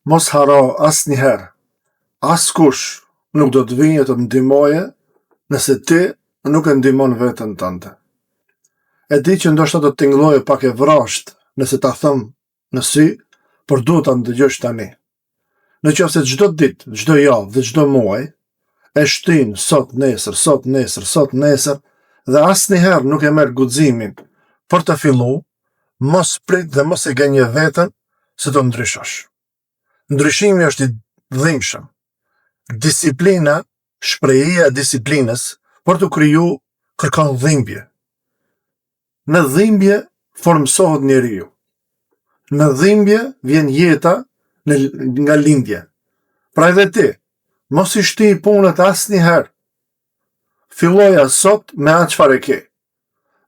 Mos haro asnjëherë, askush nuk do të vijë të ndihmoje nëse ti nuk e ndihmon veten tënde. E di që ndoshta do të tingëllojë pak e vrasht nëse ta them në sy, por duhet ta ndëgjosh tani. Nëse çdo ditë, çdo javë dhe çdo muaj e shtyn sot nesër dhe asnjëherë nuk e merr guximin për të filluar, mos prit dhe mos e gënje veten se do ndryshosh. Ndryshimi është i dhimbshëm. Disiplina, shprehja e disiplinës për të krijuar kërkon dhimbje. Në dhimbje formsohet njeriu. Në dhimbje vjen jeta nga lindja. Pra edhe ti, mos i shtyj punët asnjëherë. Filloja sot me atë çfarë ke.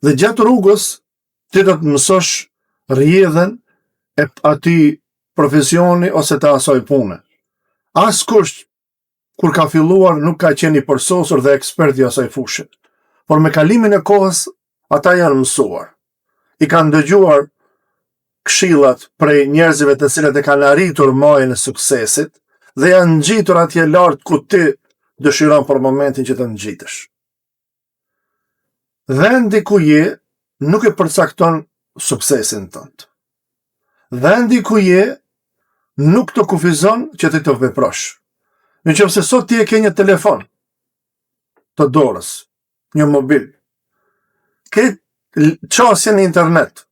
Dhe gjatë rrugës ti do të mësosh rrjedhën e atij profesioni ose të asaj pune. Askush kur ka filluar nuk ka qenë i përsosur dhe ekspert i asaj fushë, por me kalimin e kohës ata janë mësuar. I kanë dëgjuar këshillat prej njerëzve të cilët e kanë arritur majën e suksesit dhe janë ngjitur atje lart ku ti dëshiron për momentin që të ngjitesh. Vendi ku je nuk e përcakton suksesin tënd. Vendi ku je nuk të kufizon që ti të veprosh. Nëse sot ti e ke një telefon të dorës, një mobil, ke qasje në internet,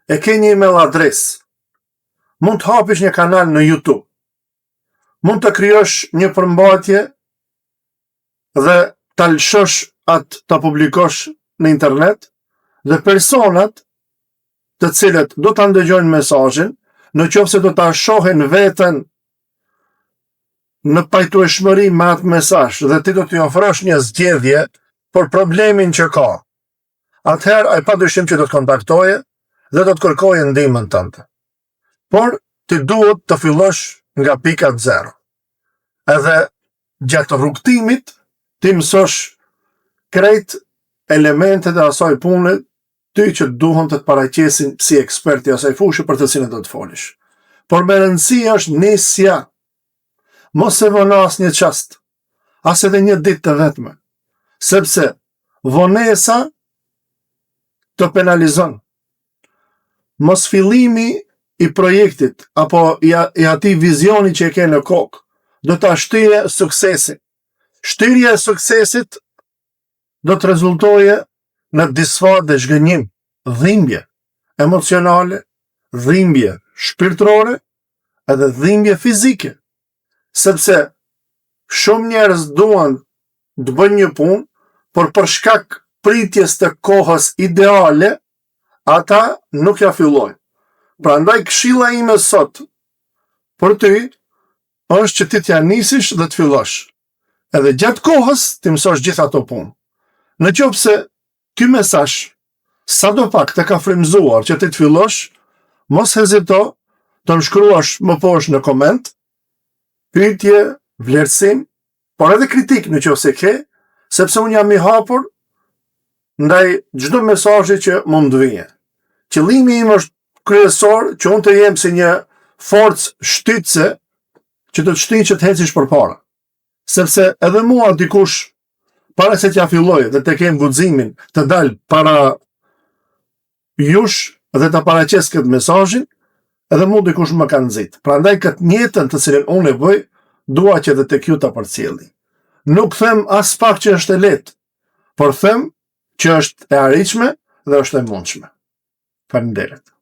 e ke një email adres, mund të hapish një kanal në YouTube, mund të krijosh një përmbajtje dhe ta lëshosh atë ta publikosh në internet dhe personat të cilët do ta ndëgjojnë mesazhin, nëse do ta shohin veten në pajtueshmëri me atë mesazh dhe ti do t'i ofrosh një zgjedhje për problemin që ka, atëherë ai padyshim që do të kontaktojë dhe do të kërkojë ndihmën tënde. Por ti duhet të fillosh nga pika 0. Edhe gjatë rrugtimit ti mësosh krejt elementet e asaj pune ty që duhen të të paraqesin si eksperti asaj fushë për të cilën do të folish. Por me rëndësi është nisja. Mos e vono asnjë çast, as edhe një ditë të vetme, sepse vonesa të penalizon. Mos fillimi i projektit apo i atij vizioni që e ke në kokë do ta shtyje suksesin. Shtyrja e suksesit do të rezultojë në disfat dhe zhgënjim, dhimbje emocionale, dhimbje shpirtërore edhe dhimbje fizike. Sepse shumë njerëz duan të bëjnë një punë, por për shkak pritjes të kohës ideale, ata nuk ja fillojnë. Prandaj këshilla ime sot për ty është që ti t'ja nisish dhe të fillosh. Edhe gjatë kohës ti mësosh gjithë ato punë. Nëse ky mesazh sadopak të ka frymëzuar që ti të fillosh, mos hezito të më shkruash më poshtë në koment, pyetje, vlerësim, por edhe kritik nëse ke, sepse unë jam i hapur ndaj çdo mesazhi që mund të vijë. Qëllimi im është kryesor që unë të jem si një forcë shtytse që të shtyjë që të hecish përpara. Sepse edhe mua dikush para se t'ja filloj dhe të kem guximin të dal para jush dhe të paraqes këtë mesazhin, edhe mu dikush më ka nxit. Prandaj këtë njëtën të cilën unë e bëj, dua që edhe tek ju ta përcjelli. Nuk them as pak që është e lehtë, por them që është e arritshme dhe është e mundshme. Faleminderit.